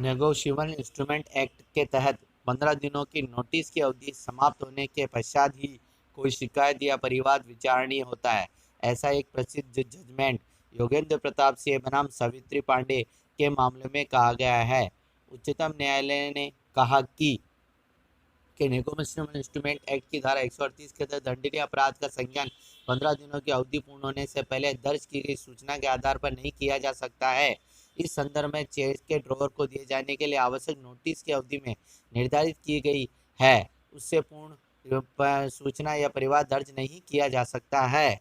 Negotiable instrument act के तहत 15 दिनों की नोटिस की अवधि समाप्त होने के पश्चात ही कोई शिकायत या परिवाद विचारणीय होता है। ऐसा एक प्रसिद्ध जजमेंट योगेंद्र प्रताप सिंह बनाम सावित्री पांडे के मामले में कहा गया है। उच्चतम न्यायालय ने कहा कि नेगोशिएबल इंस्ट्रूमेंट एक्ट की धारा 138 के तहत दंडनीय अपराध का संज्ञान 15 दिनों की अवधि पूर्ण होने से पहले दर्ज की गई सूचना के आधार पर नहीं किया जा सकता है। इस संदर्भ में चेक के ड्रॉवर को दिए जाने के लिए आवश्यक नोटिस की अवधि में निर्धारित की गई है, उससे पूर्ण सूचना या परिवाद दर्ज नहीं किया जा सकता है।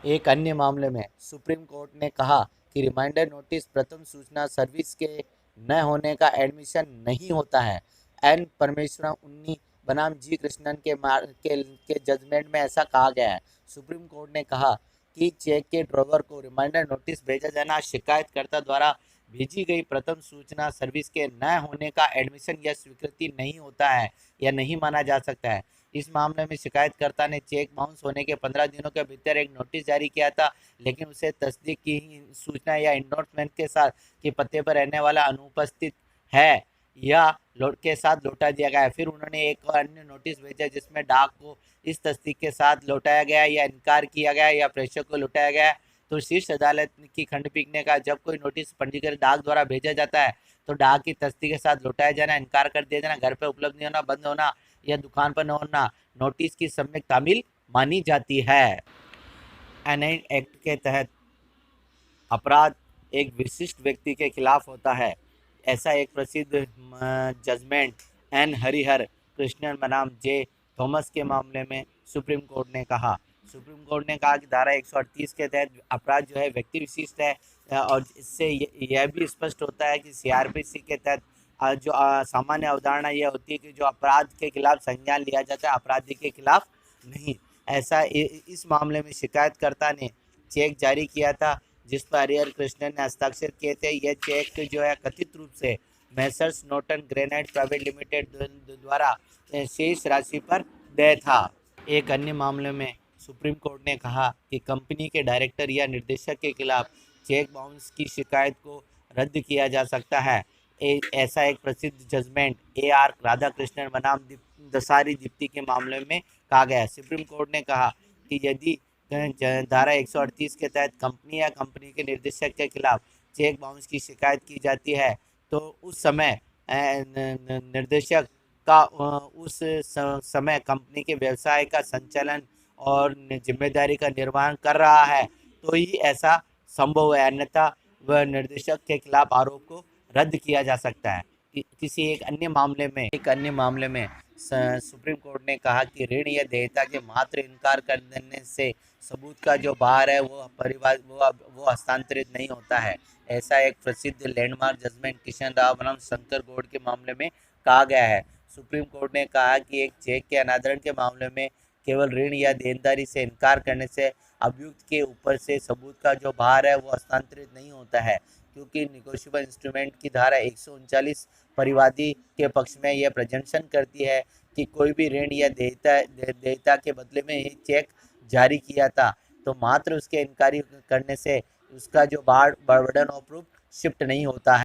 एक अन्य मामले में सुप्रीम कोर्ट ने कहा कि रिमाइंडर नोटिस प्रथम सूचना सर्विस के न होने का एडमिशन नहीं होता है। एन परमेश्वरम उन्नी बनाम जी कृष्णन के जजमेंट में ऐसा कहा गया है। सुप्रीम कोर्ट ने कहा कि चेक के ड्रॉवर को रिमाइंडर नोटिस भेजा जाना शिकायतकर्ता द्वारा भेजी गई प्रथम सूचना सर्विस के न होने का एडमिशन या स्वीकृति नहीं होता है या नहीं माना जा सकता है। इस मामले में शिकायतकर्ता ने चेक बाउंस होने के 15 दिनों के भीतर एक नोटिस जारी किया था, लेकिन उसे तस्दीक की सूचना या इंडोर्समेंट के साथ कि पते पर रहने वाला अनुपस्थित है या लौट के साथ लौटा दिया गया। फिर उन्होंने एक अन्य नोटिस भेजा जिसमें डाक को इस तस्दीक के साथ लौटाया गया या इनकार किया गया या प्रेषक को लौटाया गया। तो शीर्ष अदालत की खंडपीठ ने कहा जब कोई नोटिस पंजीकृत डाक द्वारा भेजा जाता है तो डाक की तस्दीक के साथ लौटाया जाना, इनकार कर दिया जाना, घर पर उपलब्ध नहीं होना, बंद होना या दुकान पर न होना नोटिस की सम्यक तामील मानी जाती है। एनआई एक्ट के तहत अपराध एक विशिष्ट व्यक्ति के खिलाफ होता है। ऐसा एक प्रसिद्ध जजमेंट एन हरिहर कृष्णन बनाम जे थॉमस के मामले में सुप्रीम कोर्ट ने कहा। सुप्रीम कोर्ट ने कहा कि धारा 138 के तहत अपराध जो है व्यक्ति विशिष्ट है और इससे यह भी स्पष्ट होता है कि सीआरपीसी के तहत जो सामान्य अवधारणा यह होती है कि जो अपराध के खिलाफ संज्ञान लिया जाता है, अपराधी के खिलाफ नहीं। ऐसा इस मामले में शिकायतकर्ता ने चेक जारी किया था जिस पर हरिहर कृष्णन ने हस्ताक्षर किए थे। यह चेक जो है कथित रूप से Messrs Norton granite private limited द्वारा शेष राशि पर देय था। एक अन्य मामले में सुप्रीम कोर्ट ने कहा कि कंपनी के डायरेक्टर या निर्देशक के खिलाफ चेक बाउंस की शिकायत को रद्द किया जा सकता है। ऐसा एक प्रसिद्ध जजमेंट AR राधाकृष्णन बनाम दसारी दीप्ति के मामले में कहा गया है। सुप्रीम कोर्ट ने कहा कि यदि धारा 138 के तहत कंपनी या कंपनी के निर्देशक के खिलाफ चेक बाउंस की शिकायत की जाती है तो उस समय निर्देशक का उस समय कंपनी के व्यवसाय का संचालन और जिम्मेदारी का निर्वहन कर रहा है तो ही ऐसा संभव है, अन्यथा वह निर्देशक के खिलाफ आरोप को रद्द किया जा सकता है। किसी एक अन्य मामले में सुप्रीम कोर्ट ने कहा कि ऋण या देयता के मात्र इनकार कर देने से सबूत का जो भार है वो हस्तांतरित नहीं होता है। ऐसा एक प्रसिद्ध लैंडमार्क जजमेंट किशन राव बनाम शंकर गौड़ के मामले में कहा गया है। सुप्रीम कोर्ट ने कहा कि एक चेक के अनादरण के मामले में केवल ऋण या देनदारी से इनकार करने से अभियुक्त के ऊपर से सबूत का जो भार है वो हस्तांतरित नहीं होता है, क्योंकि निगोशिएबल इंस्ट्रूमेंट की धारा 139 परिवादी के पक्ष में यह प्रेजेंशन करती है कि कोई भी ऋण या देयता के बदले में ही चेक जारी किया था तो मात्र उसके इनकारी करने से उसका जो बर्डन ऑफ प्रूफ शिफ्ट नहीं होता है।